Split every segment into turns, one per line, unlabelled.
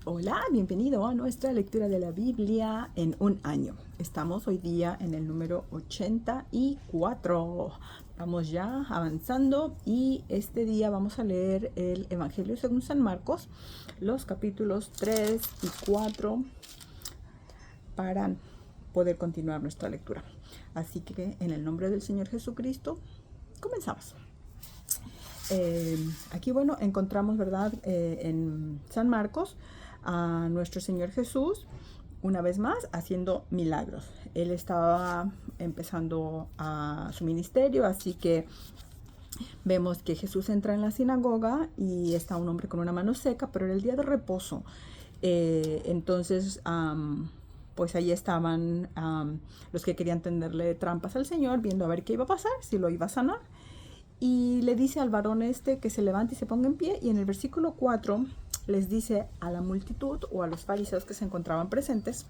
Hola, bienvenido a nuestra lectura de la Biblia en un año. Estamos hoy día en el número 84. Vamos ya avanzando y este día vamos a leer el Evangelio según San Marcos, los capítulos 3 y 4 para poder continuar nuestra lectura. Así que en el nombre del Señor Jesucristo, comenzamos. Aquí, bueno, encontramos, ¿verdad? En San Marcos a nuestro Señor Jesús, una vez más, haciendo milagros. Él estaba empezando su ministerio, así que vemos que Jesús entra en la sinagoga y está un hombre con una mano seca, pero era el día de reposo. Entonces, pues ahí estaban los que querían tenderle trampas al Señor, viendo a ver qué iba a pasar, si lo iba a sanar. Y le dice al varón que se levante y se ponga en pie. Y en el versículo 4 les dice a la multitud o a los fariseos que se encontraban presentes: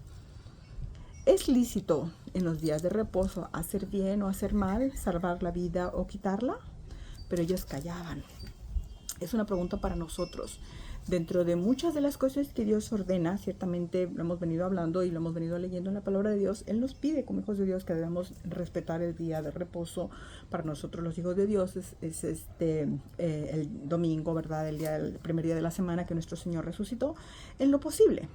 ¿es lícito en los días de reposo hacer bien o hacer mal, salvar la vida o quitarla? Pero ellos callaban. Es una pregunta para nosotros. Dentro de muchas de las cosas que Dios ordena, ciertamente lo hemos venido hablando y lo hemos venido leyendo en la palabra de Dios, Él nos pide como hijos de Dios que debemos respetar el día de reposo. Para nosotros los hijos de Dios es el domingo, ¿verdad? El primer día de la semana que nuestro Señor resucitó, en lo posible.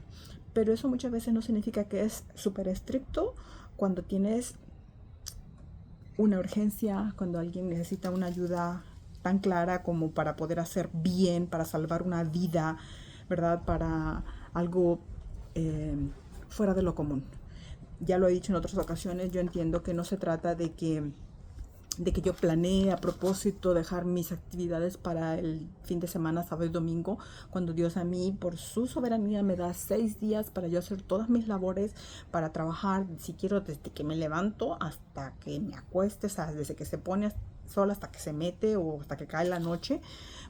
Pero eso muchas veces no significa que es súper estricto cuando tienes una urgencia, cuando alguien necesita una ayuda tan clara como para poder hacer bien, para salvar una vida, ¿verdad? Para algo fuera de lo común. Ya lo he dicho en otras ocasiones, yo entiendo que no se trata de que yo planee a propósito dejar mis actividades para el fin de semana, sábado y domingo, cuando Dios a mí, por su soberanía, me da 6 días para yo hacer todas mis labores, para trabajar, si quiero, desde que me levanto hasta que me acueste, ¿sabes? Desde que se pone sol hasta que se mete o hasta que cae la noche.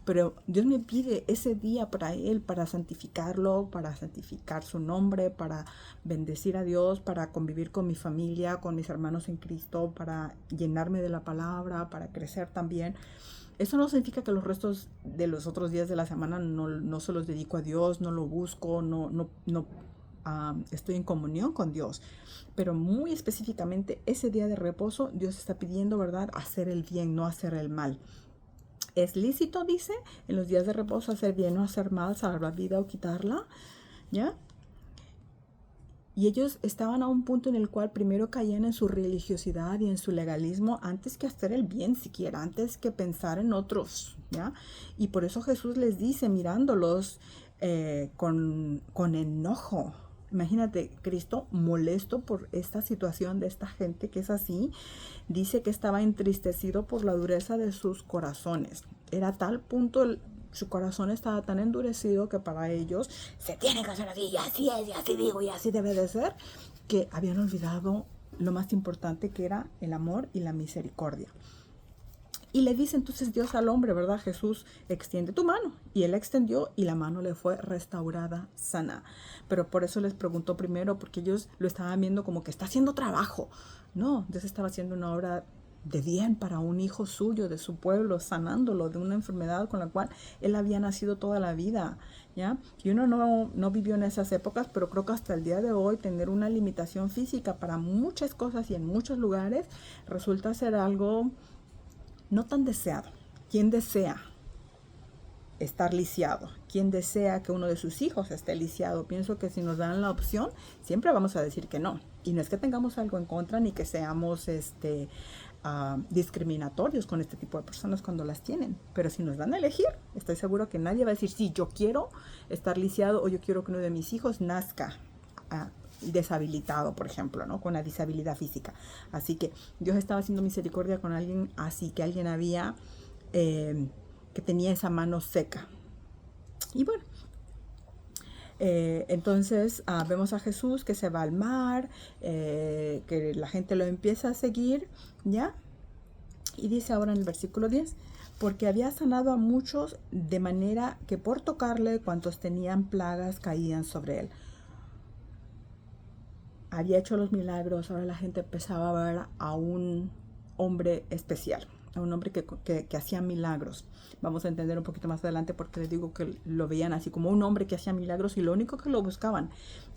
Pero Dios me pide ese día para Él, para santificarlo, para santificar su nombre, para bendecir a Dios, para convivir con mi familia, con mis hermanos en Cristo, para llenarme de la palabra, para crecer también. Eso no significa que los restos de los otros días de la semana no se los dedico a Dios, no lo busco, no estoy en comunión con Dios. Pero muy específicamente ese día de reposo Dios está pidiendo, ¿verdad?, hacer el bien, no hacer el mal. Es lícito, dice, en los días de reposo hacer bien o hacer mal, salvar la vida o quitarla, ¿ya? Y ellos estaban a un punto en el cual primero caían en su religiosidad y en su legalismo antes que hacer el bien siquiera, antes que pensar en otros, ¿ya? Y por eso Jesús les dice, mirándolos con enojo. Imagínate, Cristo molesto por esta situación de esta gente que es así, dice que estaba entristecido por la dureza de sus corazones. Era tal punto su corazón estaba tan endurecido que para ellos se tiene que hacer así, y así es, y así digo, y así debe de ser, que habían olvidado lo más importante, que era el amor y la misericordia. Y le dice entonces Dios al hombre, ¿verdad? Jesús, extiende tu mano. Y él extendió y la mano le fue restaurada, sana. Pero por eso les preguntó primero, porque ellos lo estaban viendo como que está haciendo trabajo. No, Dios estaba haciendo una obra de bien para un hijo suyo, de su pueblo, sanándolo de una enfermedad con la cual él había nacido toda la vida, ¿ya? Y uno no vivió en esas épocas, pero creo que hasta el día de hoy tener una limitación física para muchas cosas y en muchos lugares resulta ser algo no tan deseado. ¿Quién desea estar lisiado? ¿Quién desea que uno de sus hijos esté lisiado? Pienso que si nos dan la opción, siempre vamos a decir que no. Y no es que tengamos algo en contra ni que seamos discriminatorios con este tipo de personas cuando las tienen. Pero si nos dan a elegir, estoy seguro que nadie va a decir, sí, yo quiero estar lisiado o yo quiero que uno de mis hijos nazca deshabilitado, por ejemplo, ¿no? Con una disabilidad física. Así que Dios estaba haciendo misericordia con alguien, así que alguien había que tenía esa mano seca. Y bueno, entonces vemos a Jesús que se va al mar, que la gente lo empieza a seguir, ¿ya? Y dice ahora en el versículo 10, porque había sanado a muchos de manera que por tocarle cuantos tenían plagas caían sobre él. Había hecho los milagros, ahora la gente empezaba a ver a un hombre especial, a un hombre que hacía milagros. Vamos a entender un poquito más adelante porque les digo que lo veían así como un hombre que hacía milagros y lo único que lo buscaban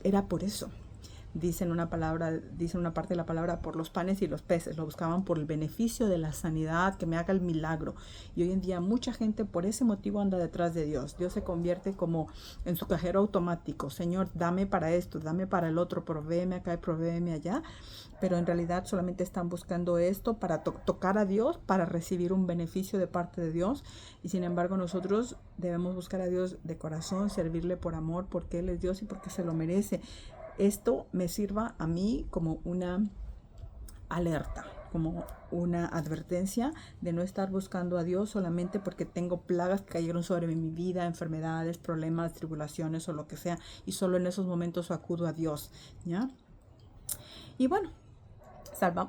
era por eso. Dicen una parte de la palabra por los panes y los peces, lo buscaban por el beneficio de la sanidad, que me haga el milagro. Y hoy en día mucha gente por ese motivo anda detrás de Dios. Dios se convierte como en su cajero automático. Señor, dame para esto, dame para el otro, provéeme acá y provéeme allá. Pero en realidad solamente están buscando esto para tocar a Dios, para recibir un beneficio de parte de Dios. Y sin embargo nosotros debemos buscar a Dios de corazón, servirle por amor, porque Él es Dios y porque se lo merece. Esto me sirva a mí como una alerta, como una advertencia de no estar buscando a Dios solamente porque tengo plagas que cayeron sobre mi vida, enfermedades, problemas, tribulaciones o lo que sea, y solo en esos momentos acudo a Dios, ¿ya? Y bueno,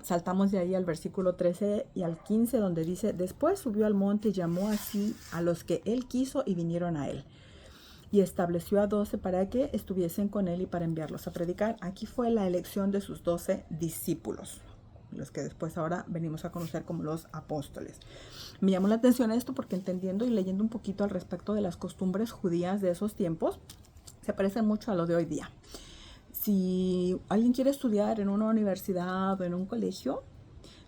saltamos de ahí al versículo 13 y al 15, donde dice: después subió al monte y llamó así a los que él quiso y vinieron a él. Y estableció a 12 para que estuviesen con él y para enviarlos a predicar. Aquí fue la elección de sus 12 discípulos, los que después ahora venimos a conocer como los apóstoles. Me llamó la atención esto porque entendiendo y leyendo un poquito al respecto de las costumbres judías de esos tiempos, se parecen mucho a lo de hoy día. Si alguien quiere estudiar en una universidad o en un colegio,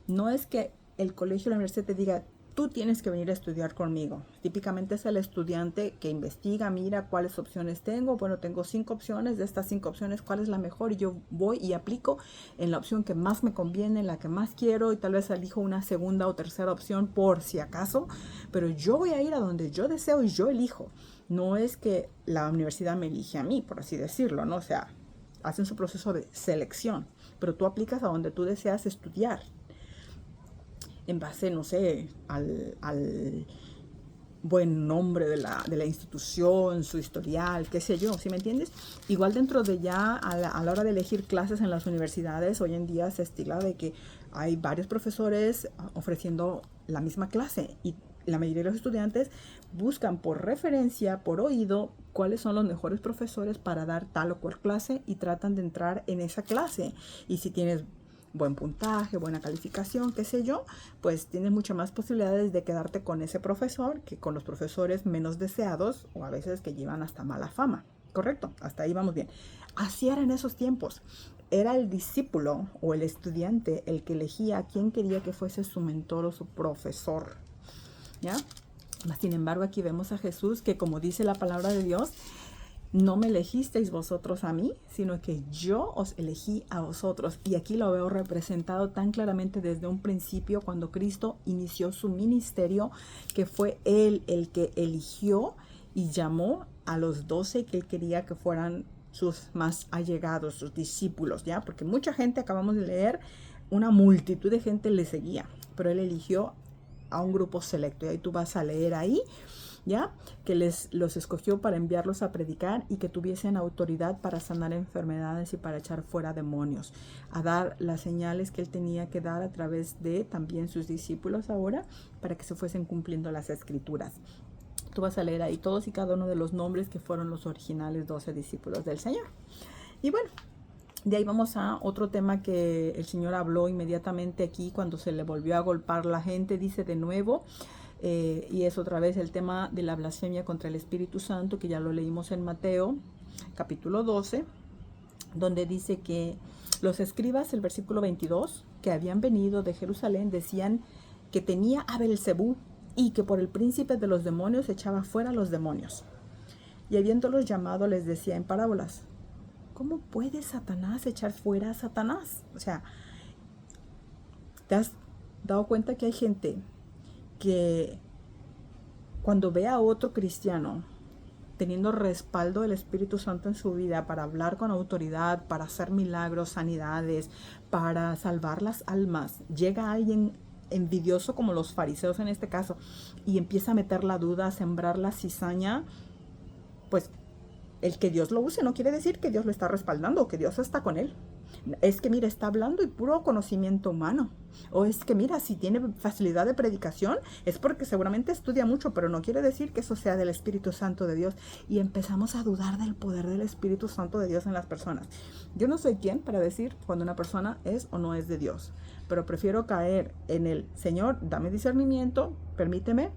no es que el colegio o la universidad te diga: tú tienes que venir a estudiar conmigo. Típicamente es el estudiante que investiga, mira cuáles opciones tengo. Bueno, tengo 5 opciones, de estas 5 opciones, ¿cuál es la mejor? Y yo voy y aplico en la opción que más me conviene, en la que más quiero, y tal vez elijo una segunda o tercera opción por si acaso. Pero yo voy a ir a donde yo deseo y yo elijo. No es que la universidad me elige a mí, por así decirlo, ¿no? O sea, hacen su proceso de selección, pero tú aplicas a donde tú deseas estudiar, en base, no sé, al buen nombre de la institución, su historial, qué sé yo, ¿sí me entiendes? Igual dentro de ya, a la hora de elegir clases en las universidades, hoy en día se estila de que hay varios profesores ofreciendo la misma clase y la mayoría de los estudiantes buscan por referencia, por oído, cuáles son los mejores profesores para dar tal o cual clase y tratan de entrar en esa clase. Y si tienes buen puntaje, buena calificación, qué sé yo, pues tienes muchas más posibilidades de quedarte con ese profesor que con los profesores menos deseados o a veces que llevan hasta mala fama. ¿Correcto? Hasta ahí vamos bien. Así era en esos tiempos. Era el discípulo o el estudiante el que elegía a quién quería que fuese su mentor o su profesor, ¿ya? Sin embargo, aquí vemos a Jesús que, como dice la palabra de Dios, no me elegisteis vosotros a mí, sino que yo os elegí a vosotros. Y aquí lo veo representado tan claramente desde un principio, cuando Cristo inició su ministerio, que fue Él el que eligió y llamó a los 12 que Él quería que fueran sus más allegados, sus discípulos, ¿ya? Porque mucha gente, acabamos de leer, una multitud de gente le seguía, pero Él eligió a un grupo selecto. Y ahí tú vas a leer ahí, ¿ya? Que los escogió para enviarlos a predicar y que tuviesen autoridad para sanar enfermedades y para echar fuera demonios, a dar las señales que él tenía que dar a través de también sus discípulos ahora, para que se fuesen cumpliendo las escrituras. Tú vas a leer ahí todos y cada uno de los nombres que fueron los originales 12 discípulos del Señor. Y bueno, de ahí vamos a otro tema que el Señor habló inmediatamente aquí cuando se le volvió a golpear la gente. Dice de nuevo, y es otra vez el tema de la blasfemia contra el Espíritu Santo, que ya lo leímos en Mateo capítulo 12, donde dice que los escribas, el versículo 22, que habían venido de Jerusalén, decían que tenía a Belcebú y que por el príncipe de los demonios echaba fuera a los demonios. Y habiéndolos llamado les decía en parábolas: ¿cómo puede Satanás echar fuera a Satanás? O sea, ¿te has dado cuenta que hay gente que cuando ve a otro cristiano teniendo respaldo del Espíritu Santo en su vida para hablar con autoridad, para hacer milagros, sanidades, para salvar las almas, llega alguien envidioso como los fariseos en este caso y empieza a meter la duda, a sembrar la cizaña? Pues el que Dios lo use no quiere decir que Dios lo está respaldando o que Dios está con él. Es que mira, está hablando y puro conocimiento humano. O es que mira, si tiene facilidad de predicación, es porque seguramente estudia mucho, pero no quiere decir que eso sea del Espíritu Santo de Dios. Y empezamos a dudar del poder del Espíritu Santo de Dios en las personas. Yo no soy quien para decir cuando una persona es o no es de Dios, pero prefiero caer en el Señor, dame discernimiento, permíteme,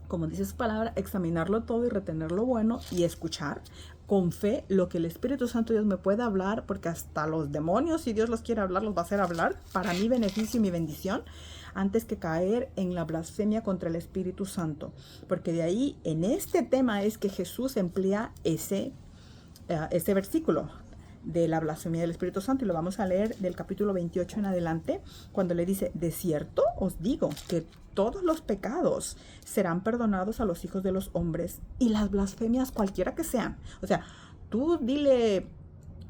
como dice su palabra, examinarlo todo y retener lo bueno y escuchar con fe lo que el Espíritu Santo de Dios me pueda hablar, porque hasta los demonios, si Dios los quiere hablar, los va a hacer hablar para mi beneficio y mi bendición, antes que caer en la blasfemia contra el Espíritu Santo. Porque de ahí, en este tema es que Jesús emplea ese versículo de la blasfemia del Espíritu Santo, y lo vamos a leer del capítulo 28 en adelante, cuando le dice: de cierto os digo que todos los pecados serán perdonados a los hijos de los hombres, y las blasfemias cualquiera que sean. O sea, tú dile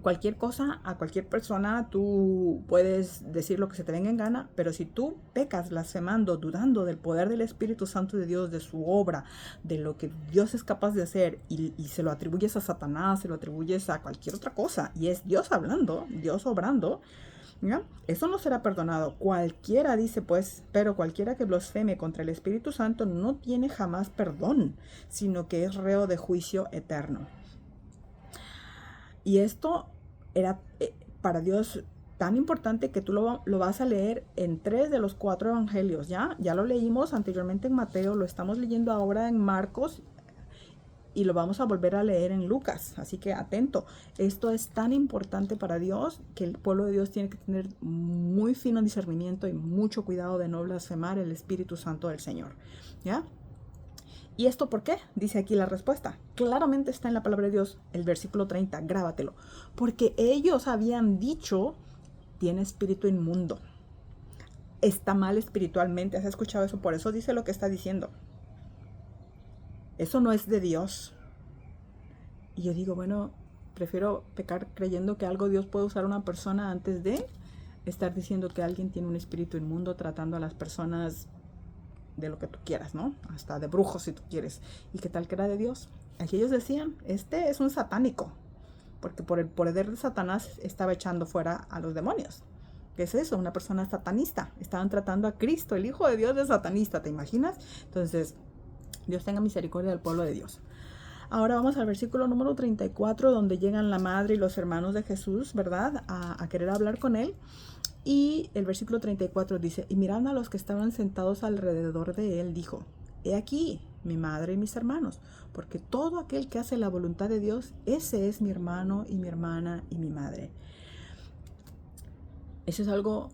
cualquier cosa a cualquier persona, tú puedes decir lo que se te venga en gana, pero si tú pecas blasfemando, dudando del poder del Espíritu Santo de Dios, de su obra, de lo que Dios es capaz de hacer, y se lo atribuyes a Satanás, se lo atribuyes a cualquier otra cosa, y es Dios hablando, Dios obrando, ¿ya? Eso no será perdonado. Cualquiera, dice pues, pero cualquiera que blasfeme contra el Espíritu Santo no tiene jamás perdón, sino que es reo de juicio eterno. Y esto era para Dios tan importante que tú lo vas a leer en 3 de los 4 evangelios. Ya lo leímos anteriormente en Mateo, lo estamos leyendo ahora en Marcos, y lo vamos a volver a leer en Lucas. Así que atento, esto es tan importante para Dios que el pueblo de Dios tiene que tener muy fino discernimiento y mucho cuidado de no blasfemar el Espíritu Santo del Señor, ¿ya? ¿Y esto por qué? Dice aquí la respuesta. Claramente está en la palabra de Dios, el versículo 30, grábatelo. Porque ellos habían dicho: tiene espíritu inmundo, está mal espiritualmente. ¿Has escuchado eso? Por eso dice lo que está diciendo. Eso no es de Dios. Y yo digo, bueno, prefiero pecar creyendo que algo Dios puede usar a una persona antes de estar diciendo que alguien tiene un espíritu inmundo, tratando a las personas de lo que tú quieras, ¿no? Hasta de brujos si tú quieres. ¿Y qué tal que era de Dios? Aquí ellos decían: este es un satánico, porque por el poder de Satanás estaba echando fuera a los demonios. ¿Qué es eso? Una persona satanista. Estaban tratando a Cristo, el Hijo de Dios, de satanista, ¿te imaginas? Entonces, Dios tenga misericordia del pueblo de Dios. Ahora vamos al versículo número 34, donde llegan la madre y los hermanos de Jesús, ¿verdad? A querer hablar con él. Y el versículo 34 dice: y mirando a los que estaban sentados alrededor de él, dijo: he aquí mi madre y mis hermanos, porque todo aquel que hace la voluntad de Dios, ese es mi hermano y mi hermana y mi madre. Eso es algo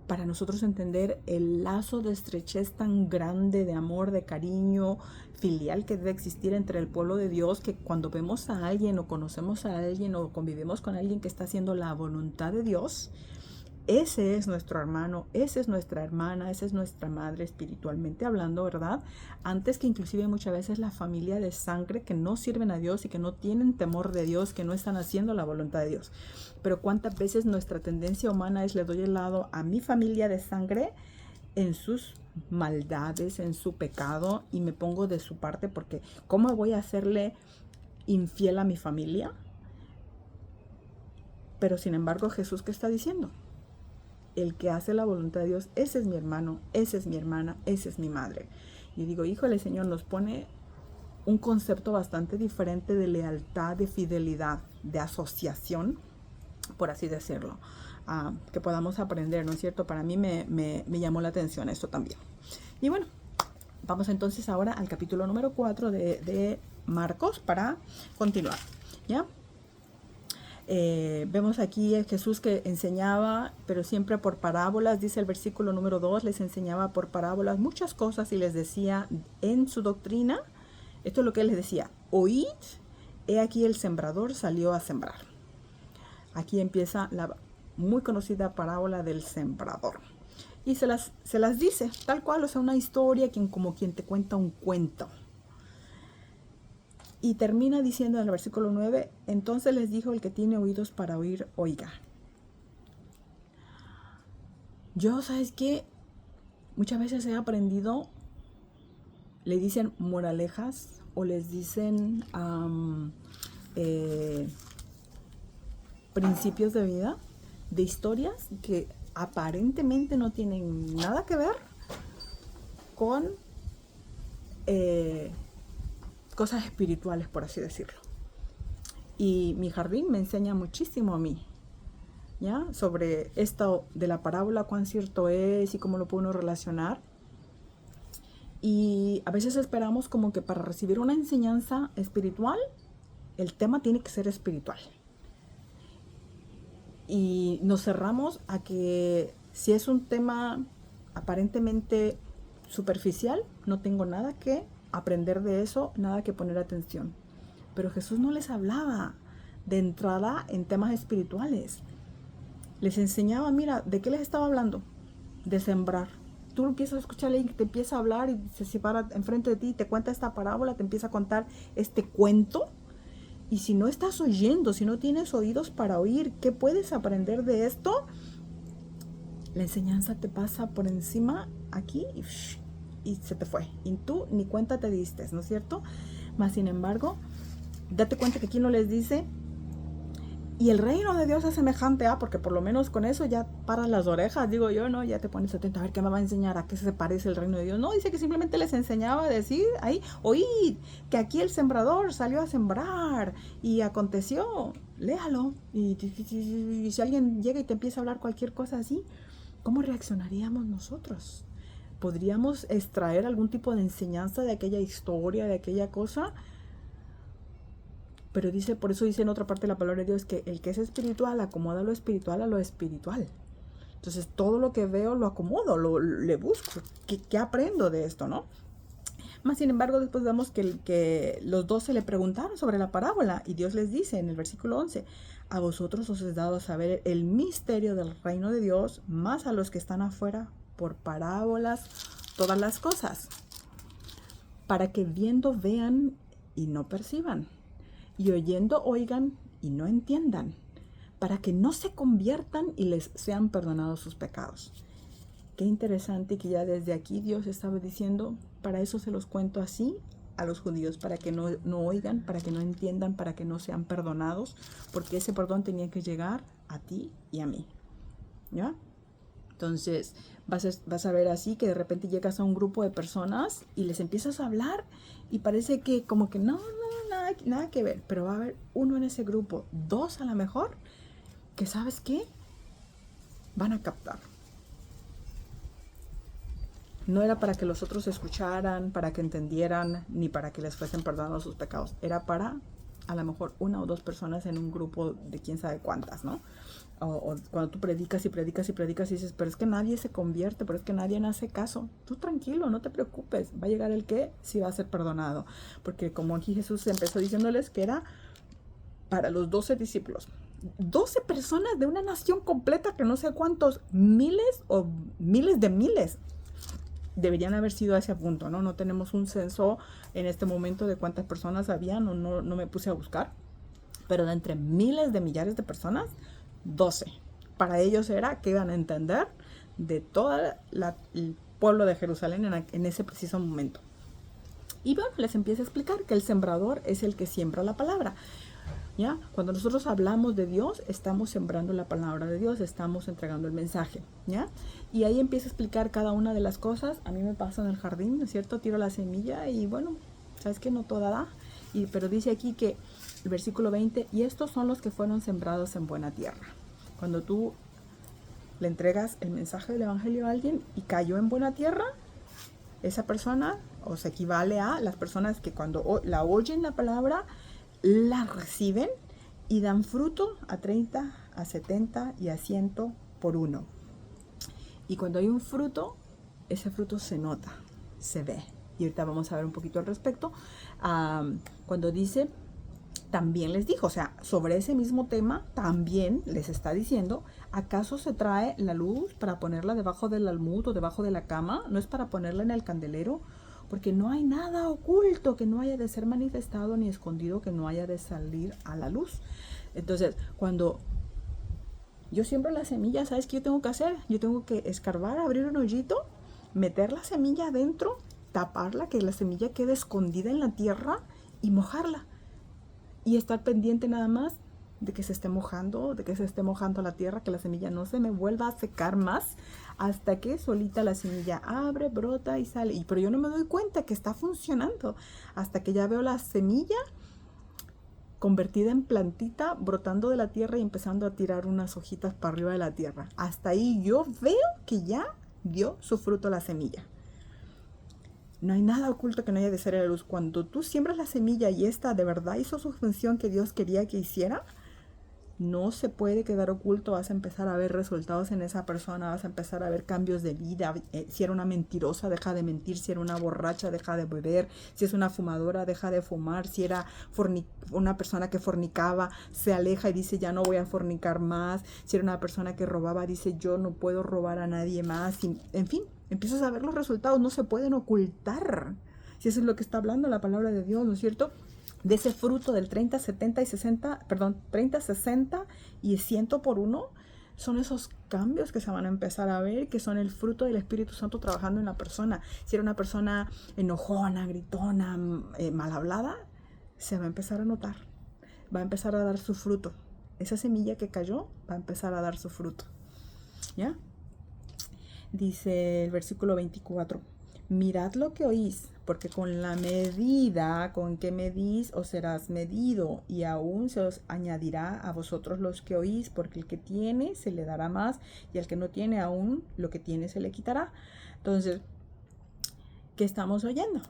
para nosotros entender, el lazo de estrechez tan grande de amor, de cariño filial que debe existir entre el pueblo de Dios, que cuando vemos a alguien o conocemos a alguien o convivimos con alguien que está haciendo la voluntad de Dios, ese es nuestro hermano, esa es nuestra hermana, esa es nuestra madre espiritualmente hablando, ¿verdad? Antes que inclusive muchas veces la familia de sangre que no sirven a Dios y que no tienen temor de Dios, que no están haciendo la voluntad de Dios. Pero cuántas veces nuestra tendencia humana es: le doy el lado a mi familia de sangre en sus maldades, en su pecado, y me pongo de su parte, porque ¿cómo voy a hacerle infiel a mi familia? Pero sin embargo, Jesús, ¿qué está diciendo? El que hace la voluntad de Dios, ese es mi hermano, esa es mi hermana, esa es mi madre. Y digo, híjole, Señor, nos pone un concepto bastante diferente de lealtad, de fidelidad, de asociación, por así decirlo, que podamos aprender, ¿no es cierto? Para mí me llamó la atención esto también. Y bueno, vamos entonces ahora al capítulo número 4 de Marcos para continuar, ¿ya? Vemos aquí a Jesús que enseñaba, pero siempre por parábolas. Dice el versículo número 2, les enseñaba por parábolas muchas cosas y les decía en su doctrina, esto es lo que él les decía: oíd, he aquí el sembrador salió a sembrar. Aquí empieza la muy conocida parábola del sembrador. Y se las dice tal cual, o sea, una historia como quien te cuenta un cuento. Y termina diciendo en el versículo 9, entonces les dijo: el que tiene oídos para oír, oiga. Yo, ¿sabes qué? Muchas veces he aprendido, le dicen moralejas o les dicen principios de vida, de historias que aparentemente no tienen nada que ver con cosas espirituales, por así decirlo. Y mi jardín me enseña muchísimo a mí, ¿ya? Sobre esto de la parábola, cuán cierto es y cómo lo puede uno relacionar. Y a veces esperamos como que para recibir una enseñanza espiritual, el tema tiene que ser espiritual. Y nos cerramos a que si es un tema aparentemente superficial, no tengo nada que aprender de eso, nada que poner atención. Pero Jesús no les hablaba de entrada en temas espirituales. Les enseñaba, mira, ¿de qué les estaba hablando? De sembrar. Tú empiezas a escuchar a alguien que te empieza a hablar y se para enfrente de ti y te cuenta esta parábola, te empieza a contar este cuento. Y si no estás oyendo, si no tienes oídos para oír, ¿qué puedes aprender de esto? La enseñanza te pasa por encima aquí y se te fue. Y tú ni cuenta te diste, ¿no es cierto? Mas sin embargo, date cuenta que aquí no les dice, y el reino de Dios es semejante a, porque por lo menos con eso ya paras las orejas, digo yo, ¿no? Ya te pones atento a ver qué me va a enseñar, a qué se parece el reino de Dios. No, dice que simplemente les enseñaba a decir, ahí, oíd, que aquí el sembrador salió a sembrar y aconteció, léalo. Y si alguien llega y te empieza a hablar cualquier cosa así, ¿cómo reaccionaríamos nosotros? ¿Podríamos extraer algún tipo de enseñanza de aquella historia, de aquella cosa? Pero dice, por eso dice en otra parte de la palabra de Dios que el que es espiritual acomoda lo espiritual a lo espiritual. Entonces todo lo que veo lo acomodo, le busco. ¿Qué aprendo de esto, no? Más sin embargo, después vemos que los 12 le preguntaron sobre la parábola y Dios les dice en el versículo 11, a vosotros os es dado saber el misterio del reino de Dios, más a los que están afuera por parábolas, todas las cosas, para que viendo vean y no perciban, y oyendo oigan y no entiendan, para que no se conviertan y les sean perdonados sus pecados. Qué interesante que ya desde aquí Dios estaba diciendo, para eso se los cuento así a los judíos, para que no oigan, para que no entiendan, para que no sean perdonados, porque ese perdón tenía que llegar a ti y a mí, ¿ya? Entonces vas a ver así que de repente llegas a un grupo de personas y les empiezas a hablar y parece que como que no, nada que ver, pero va a haber uno en ese grupo, 2 a lo mejor, que ¿sabes qué? Van a captar. No era para que los otros escucharan, para que entendieran, ni para que les fuesen perdonados sus pecados. Era para a lo mejor 1 o 2 personas en un grupo de quién sabe cuántas, ¿no? O cuando tú predicas y dices, pero es que nadie se convierte, pero es que nadie hace caso. Tú tranquilo, no te preocupes, va a llegar el que sí va a ser perdonado. Porque como aquí Jesús empezó diciéndoles que era para los 12 discípulos. 12 personas de una nación completa que no sé cuántos miles o miles de miles deberían haber sido a ese punto, ¿no? No tenemos un censo en este momento de cuántas personas habían, no me puse a buscar, pero de entre miles de millares de personas, 12. Para ellos era que iban a entender de todo el pueblo de Jerusalén en ese preciso momento. Y bueno, les empieza a explicar que el sembrador es el que siembra la palabra. ¿Ya? Cuando nosotros hablamos de Dios, estamos sembrando la palabra de Dios, estamos entregando el mensaje, ¿ya? Y ahí empieza a explicar cada una de las cosas. A mí me pasa en el jardín, ¿no es cierto? Tiro la semilla y bueno, ¿sabes qué? No toda da. Pero dice aquí que el versículo 20, y estos son los que fueron sembrados en buena tierra. Cuando tú le entregas el mensaje del evangelio a alguien y cayó en buena tierra, esa persona, o se equivale a las personas que cuando la oyen la palabra, la reciben y dan fruto a 30, a 70 y a 100 por uno. Y cuando hay un fruto, ese fruto se nota, se ve. Y ahorita vamos a ver un poquito al respecto. Cuando dice, también les dijo, o sea, sobre ese mismo tema, también les está diciendo, ¿acaso se trae la luz para ponerla debajo del almud o debajo de la cama? ¿No es para ponerla en el candelero? Porque no hay nada oculto que no haya de ser manifestado ni escondido que no haya de salir a la luz. Entonces, cuando yo siembro la semilla, ¿sabes qué yo tengo que hacer? Yo tengo que escarbar, abrir un hoyito, meter la semilla adentro, taparla, que la semilla quede escondida en la tierra y mojarla. Y estar pendiente nada más de que se esté mojando, la tierra, que la semilla no se me vuelva a secar más, hasta que solita la semilla abre, brota y sale. Pero yo no me doy cuenta que está funcionando, hasta que ya veo la semilla convertida en plantita, brotando de la tierra y empezando a tirar unas hojitas para arriba de la tierra. Hasta ahí yo veo que ya dio su fruto la semilla. No hay nada oculto que no haya de ser a la luz. Cuando tú siembras la semilla y esta de verdad hizo su función que Dios quería que hiciera, no se puede quedar oculto. Vas a empezar a ver resultados en esa persona, vas a empezar a ver cambios de vida. Si era una mentirosa, deja de mentir. Si era una borracha, deja de beber. Si es una fumadora, deja de fumar. Si era una persona que fornicaba, se aleja y dice, ya no voy a fornicar más. Si era una persona que robaba, dice, yo no puedo robar a nadie más. Y, en fin, empiezas a ver los resultados, no se pueden ocultar. Si eso es lo que está hablando la palabra de Dios, ¿no es cierto? De ese fruto del 30, 70 y 60, perdón, 30, 60 y 100 por uno, son esos cambios que se van a empezar a ver, que son el fruto del Espíritu Santo trabajando en la persona. Si era una persona enojona, gritona, mal hablada, se va a empezar a notar, va a empezar a dar su fruto. Esa semilla que cayó va a empezar a dar su fruto, ¿ya? Dice el versículo 24, mirad lo que oís, porque con la medida con que medís os serás medido, y aún se os añadirá a vosotros los que oís, porque el que tiene se le dará más, y al que no tiene aún lo que tiene se le quitará. Entonces, ¿qué estamos oyendo?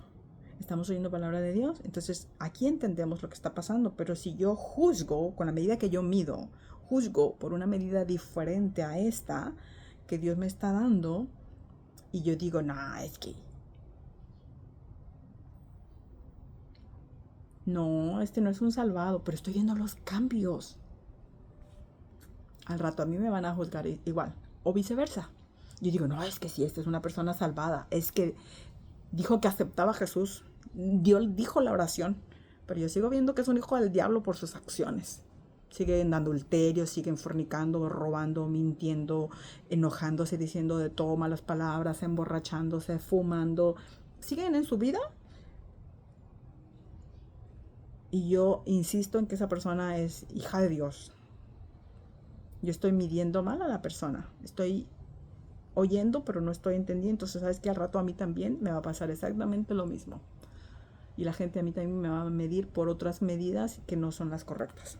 Estamos oyendo palabra de Dios. Entonces, aquí entendemos lo que está pasando, pero si yo juzgo, con la medida que yo mido, juzgo por una medida diferente a esta que Dios me está dando, y yo digo, no, es que no, este no es un salvado, pero estoy viendo los cambios. Al rato a mí me van a juzgar igual, o viceversa. Yo digo, no, es que si esta es una persona salvada, es que dijo que aceptaba a Jesús, Dios dijo la oración, pero yo sigo viendo que es un hijo del diablo por sus acciones. Siguen dando adulterio, siguen fornicando, robando, mintiendo, enojándose, diciendo de todo malas palabras, emborrachándose, fumando. Siguen en su vida. Y yo insisto en que esa persona es hija de Dios. Yo estoy midiendo mal a la persona. Estoy oyendo, pero no estoy entendiendo. Entonces, sabes que al rato a mí también me va a pasar exactamente lo mismo. Y la gente a mí también me va a medir por otras medidas que no son las correctas.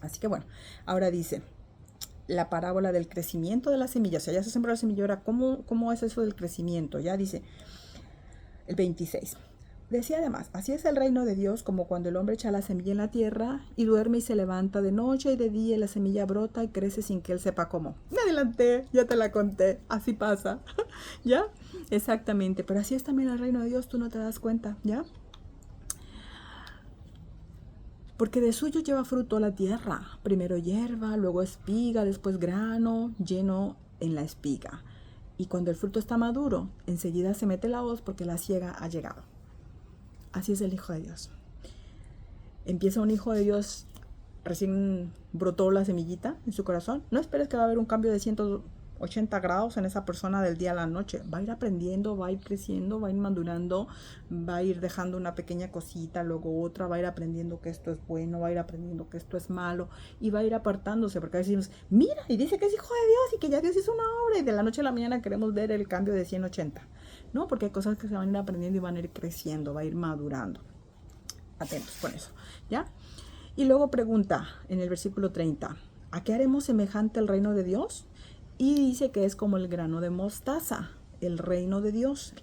Así que bueno, ahora dice la parábola del crecimiento de la semilla. O sea, ya se sembró la semilla. Ahora, ¿cómo es eso del crecimiento? Ya dice el 26. Decía además, así es el reino de Dios, como cuando el hombre echa la semilla en la tierra y duerme y se levanta de noche y de día y la semilla brota y crece sin que él sepa cómo. Me adelanté, ya te la conté, así pasa, ¿ya? Exactamente, pero así es también el reino de Dios, tú no te das cuenta, ¿ya? Porque de suyo lleva fruto la tierra, primero hierba, luego espiga, después grano, lleno en la espiga. Y cuando el fruto está maduro, enseguida se mete la hoz porque la siega ha llegado. Así es el Hijo de Dios. Empieza un Hijo de Dios, recién brotó la semillita en su corazón. No esperes que va a haber un cambio de 180 grados en esa persona del día a la noche. Va a ir aprendiendo, va a ir creciendo, va a ir madurando, va a ir dejando una pequeña cosita, luego otra, va a ir aprendiendo que esto es bueno, va a ir aprendiendo que esto es malo y va a ir apartándose, porque a veces decimos, mira, y dice que es Hijo de Dios y que ya Dios hizo una obra y de la noche a la mañana queremos ver el cambio de 180. No, porque hay cosas que se van a ir aprendiendo y van a ir creciendo, va a ir madurando. Atentos con eso, ¿ya? Y luego pregunta en el versículo 30, ¿a qué haremos semejante el reino de Dios? Y dice que es como el grano de mostaza, el reino de Dios.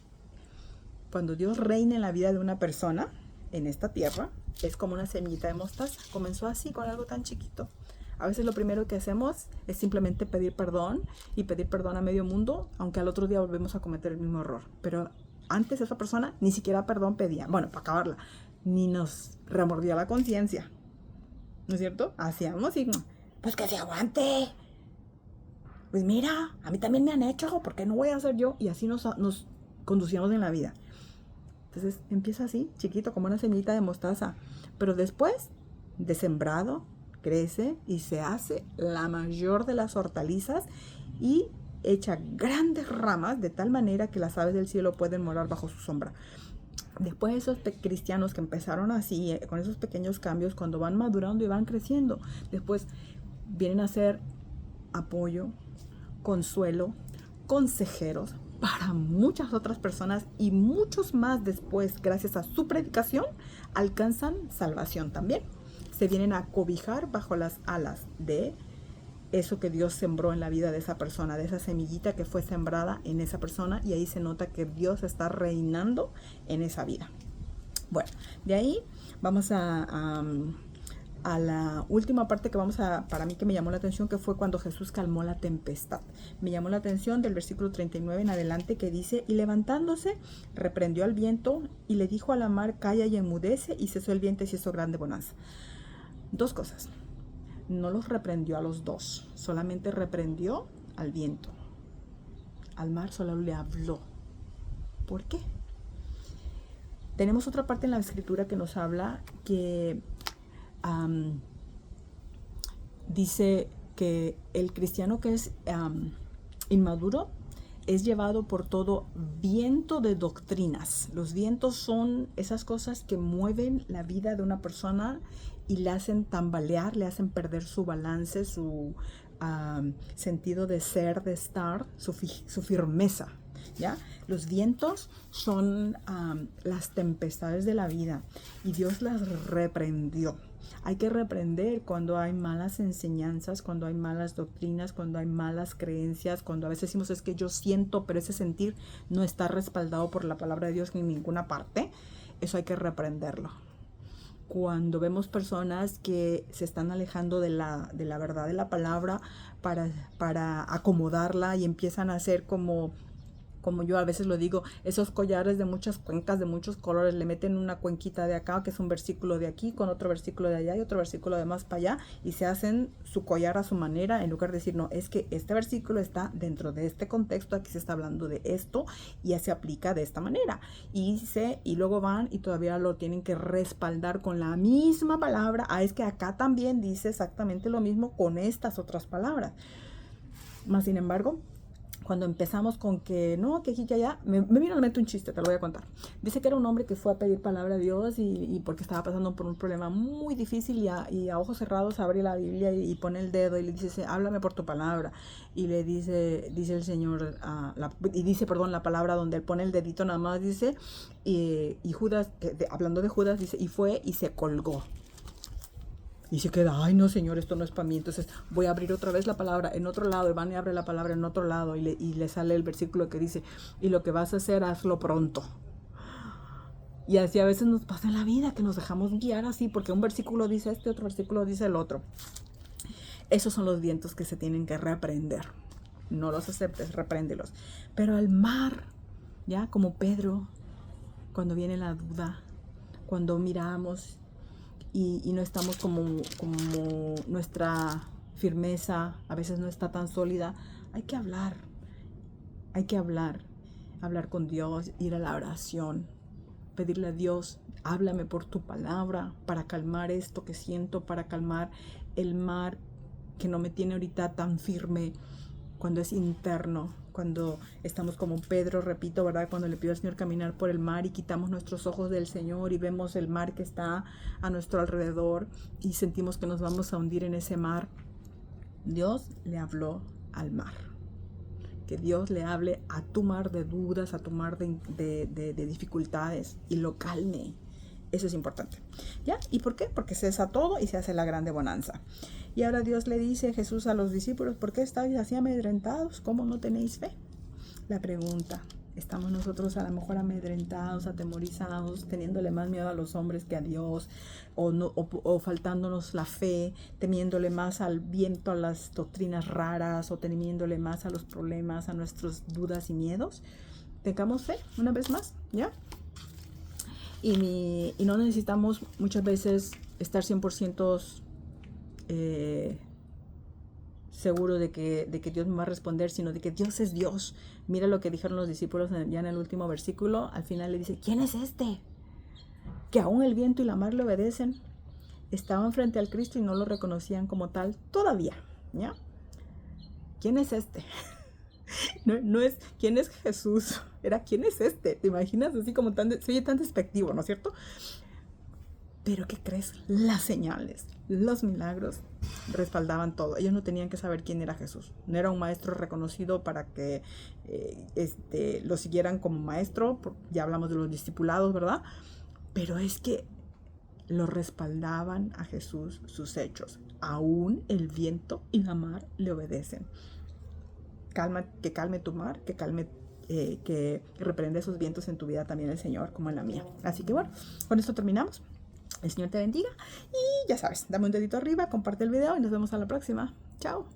Cuando Dios reina en la vida de una persona, en esta tierra, es como una semillita de mostaza. Comenzó así, con algo tan chiquito. A veces lo primero que hacemos es simplemente pedir perdón y pedir perdón a medio mundo, aunque al otro día volvemos a cometer el mismo error. Pero antes esa persona ni siquiera perdón pedía. Bueno, para acabarla, ni nos remordía la conciencia. ¿No es cierto? Hacíamos y pues que se aguante. Pues mira, a mí también me han hecho, ¿por qué no voy a hacer yo? Y así nos conducíamos en la vida. Entonces empieza así, chiquito, como una semillita de mostaza. Pero después, de sembrado, crece y se hace la mayor de las hortalizas y echa grandes ramas de tal manera que las aves del cielo pueden morar bajo su sombra. Después esos cristianos que empezaron así, con esos pequeños cambios, cuando van madurando y van creciendo, después vienen a ser apoyo, consuelo, consejeros para muchas otras personas, y muchos más después, gracias a su predicación, alcanzan salvación también. Se vienen a cobijar bajo las alas de eso que Dios sembró en la vida de esa persona, de esa semillita que fue sembrada en esa persona, y ahí se nota que Dios está reinando en esa vida. Bueno, de ahí vamos a la última parte que para mí que me llamó la atención, que fue cuando Jesús calmó la tempestad. Me llamó la atención del versículo 39 en adelante, que dice: y levantándose, reprendió al viento y le dijo a la mar: calla y enmudece, y cesó el viento y se hizo grande bonanza. Dos cosas. No los reprendió a los dos, solamente reprendió al viento. Al mar solo le habló. ¿Por qué? Tenemos otra parte en la escritura que nos habla que dice que el cristiano que es inmaduro es llevado por todo viento de doctrinas. Los vientos son esas cosas que mueven la vida de una persona y le hacen tambalear, le hacen perder su balance, su sentido de ser, de estar, su firmeza, ¿ya? Los vientos son las tempestades de la vida, y Dios las reprendió. Hay que reprender cuando hay malas enseñanzas, cuando hay malas doctrinas, cuando hay malas creencias, cuando a veces decimos: es que yo siento, pero ese sentir no está respaldado por la palabra de Dios en ninguna parte. Eso hay que reprenderlo. Cuando vemos personas que se están alejando de la verdad de la palabra para acomodarla, y empiezan a hacer como yo a veces lo digo, esos collares de muchas cuencas, de muchos colores, le meten una cuenquita de acá, que es un versículo de aquí, con otro versículo de allá y otro versículo de más para allá, y se hacen su collar a su manera, en lugar de decir: no, es que este versículo está dentro de este contexto, aquí se está hablando de esto, y ya se aplica de esta manera. Y luego van y todavía lo tienen que respaldar con la misma palabra. Es que acá también dice exactamente lo mismo con estas otras palabras. Más sin embargo, cuando empezamos con que no, que aquí, que allá, me vino a la mente un chiste, te lo voy a contar. Dice que era un hombre que fue a pedir palabra a Dios y porque estaba pasando por un problema muy difícil, y a ojos cerrados abre la Biblia y pone el dedo y le dice: háblame por tu palabra. Y le dice el Señor, la palabra donde él pone el dedito nada más, dice, y Judas, hablando de Judas, dice: y fue y se colgó. Y se queda: ay no, Señor, esto no es para mí. Entonces voy a abrir otra vez la palabra en otro lado, y van y abre la palabra en otro lado, y le sale el versículo que dice: y lo que vas a hacer, hazlo pronto. Y así a veces nos pasa en la vida, que nos dejamos guiar así, porque un versículo dice otro versículo dice el otro. Esos son los vientos que se tienen que reprender. No los aceptes, repréndelos. Pero al mar, ya como Pedro, cuando viene la duda, cuando miramos y no estamos como nuestra firmeza a veces no está tan sólida, hay que hablar con Dios, ir a la oración, pedirle a Dios: háblame por tu palabra para calmar esto que siento, para calmar el mar que no me tiene ahorita tan firme, cuando es interno, cuando estamos como Pedro, repito, ¿verdad? Cuando le pido al Señor caminar por el mar y quitamos nuestros ojos del Señor y vemos el mar que está a nuestro alrededor y sentimos que nos vamos a hundir en ese mar. Dios le habló al mar. Que Dios le hable a tu mar de dudas, a tu mar de dificultades, y lo calme. Eso es importante, ¿ya? ¿Y por qué? Porque cesa todo y se hace la grande bonanza. Y ahora Dios le dice, Jesús, a los discípulos: ¿por qué estáis así amedrentados? ¿Cómo no tenéis fe? La pregunta: ¿estamos nosotros a lo mejor amedrentados, atemorizados, teniéndole más miedo a los hombres que a Dios, o faltándonos la fe, temiéndole más al viento, a las doctrinas raras, o temiéndole más a los problemas, a nuestras dudas y miedos? Tengamos fe, una vez más, ¿ya? Y no necesitamos muchas veces estar 100% seguro de que Dios me va a responder, sino de que Dios es Dios. Mira lo que dijeron los discípulos ya en el último versículo. Al final le dice: ¿quién es este? Que aún el viento y la mar le obedecen. Estaban frente al Cristo y no lo reconocían como tal todavía, ¿ya? ¿Quién es este? No es quién es Jesús, era quién es este. ¿Te imaginas? Así como se oye tan despectivo, ¿no es cierto? Pero ¿qué crees? Las señales, los milagros respaldaban todo. Ellos no tenían que saber quién era Jesús. No era un maestro reconocido para que lo siguieran como maestro. Ya hablamos de los discipulados, ¿verdad? Pero es que lo respaldaban a Jesús sus hechos. Aún el viento y la mar le obedecen. Que calme tu mar, que reprende esos vientos en tu vida también el Señor, como en la mía. Así que bueno, con esto terminamos. El Señor te bendiga y ya sabes, dame un dedito arriba, comparte el video y nos vemos a la próxima. Chao.